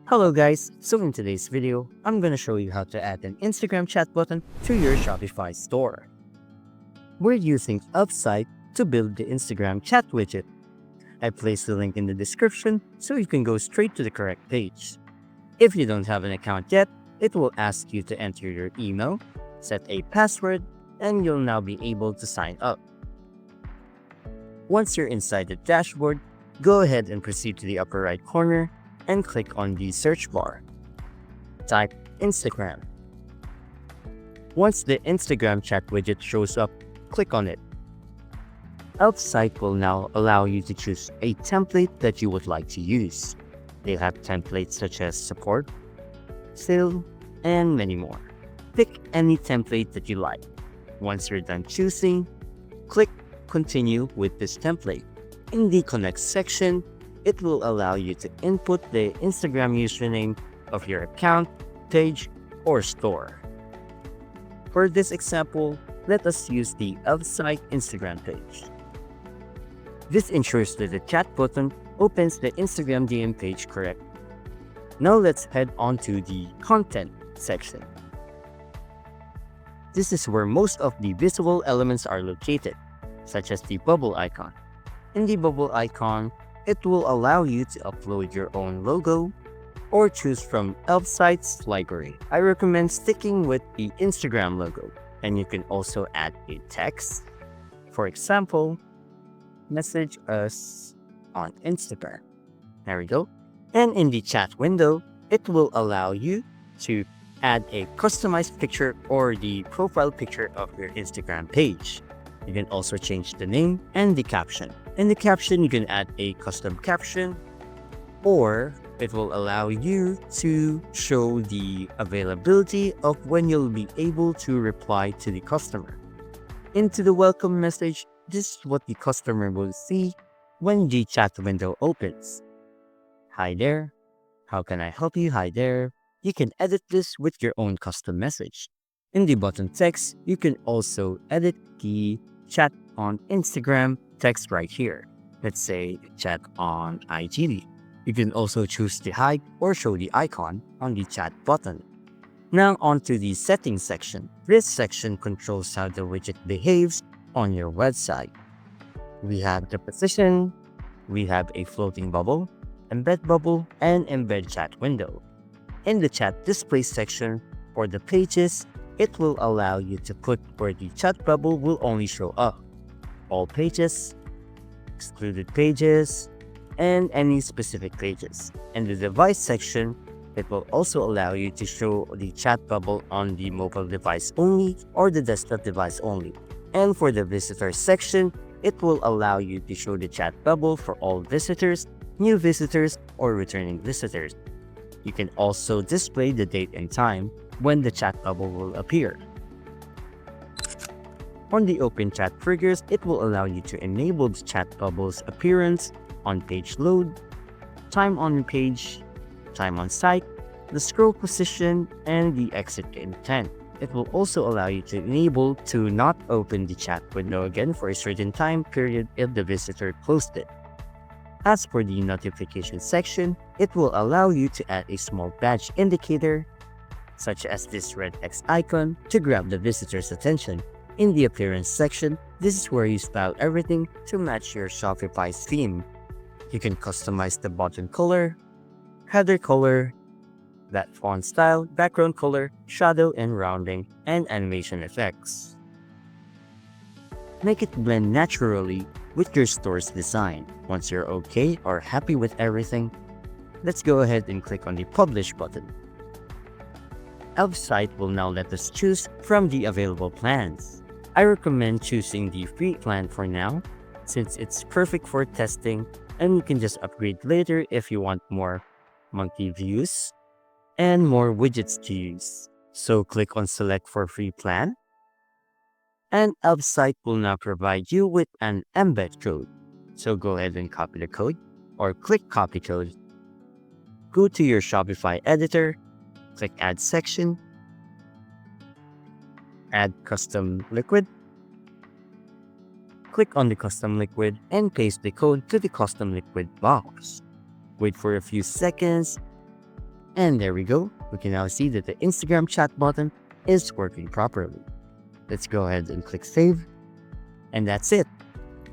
Hello guys, so in today's video, I'm gonna show you how to add an Instagram chat button to your Shopify store. We're using Upside to build the Instagram chat widget. I placed the link in the description so you can go straight to the correct page. If you don't have an account yet, it will ask you to enter your email, set a password, and you'll now be able to sign up. Once you're inside the dashboard, go ahead and proceed to the upper right corner and click on the search bar. Type Instagram. Once the Instagram chat widget shows up, click on it. Upside will now allow you to choose a template that you would like to use. They have templates such as support, sale, and many more. Pick any template that you like. Once you're done choosing, click Continue with this template. In the Connect section, it will allow you to input the Instagram username of your account, page, or store. For this example, let us use the Upside Instagram page. This ensures that the chat button opens the Instagram DM page correctly. Now let's head on to the Content section. This is where most of the visible elements are located, such as the bubble icon. In the bubble icon, it will allow you to upload your own logo or choose from Upside's library. I recommend sticking with the Instagram logo, and you can also add a text. For example, message us on Instagram. There we go. And in the chat window, it will allow you to add a customized picture or the profile picture of your Instagram page. You can also change the name and the caption. In the caption, you can add a custom caption, or it will allow you to show the availability of when you'll be able to reply to the customer. Into the welcome message, this is what the customer will see when the chat window opens. Hi there. How can I help you? Hi there. You can edit this with your own custom message. In the button text, you can also edit the chat on Instagram text right here. Let's say chat on IGTV. You can also choose to hide or show the icon on the chat button. Now onto the settings section. This section controls how the widget behaves on your website. We have the position, we have a floating bubble, embed bubble, and embed chat window. In the chat display section for the pages, it will allow you to put where the chat bubble will only show up. All pages, excluded pages, and any specific pages. In the device section, it will also allow you to show the chat bubble on the mobile device only or the desktop device only. And for the visitor section, it will allow you to show the chat bubble for all visitors, new visitors, or returning visitors. You can also display the date and time when the chat bubble will appear. On the open chat triggers, it will allow you to enable the chat bubble's appearance on page load, time on page, time on site, the scroll position, and the exit intent. It will also allow you to enable to not open the chat window again for a certain time period if the visitor closed it. As for the notification section, it will allow you to add a small badge indicator, such as this red X icon, to grab the visitor's attention. In the appearance section, this is where you style everything to match your Shopify's theme. You can customize the button color, header color, that font style, background color, shadow and rounding, and animation effects. Make it blend naturally with your store's design. Once you're okay or happy with everything, let's go ahead and click on the Publish button. Upside will now let us choose from the available plans. I recommend choosing the free plan for now, since it's perfect for testing, and you can just upgrade later if you want more monthly views and more widgets to use. So click on Select for Free Plan, and Upside will now provide you with an embed code. So go ahead and copy the code, or click Copy Code. Go to your Shopify editor, click Add Section, add Custom Liquid, click on the Custom Liquid, and paste the code to the Custom Liquid box. Wait for a few seconds, And there we go. We can now see that the Instagram chat button is working properly. Let's go ahead and click save. And that's it.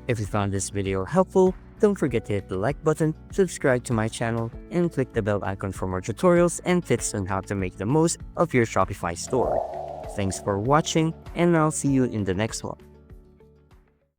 If you found this video helpful, don't forget to hit the like button, subscribe to my channel, and click the bell icon for more tutorials and tips on how to make the most of your Shopify store. Thanks for watching, and I'll see you in the next one.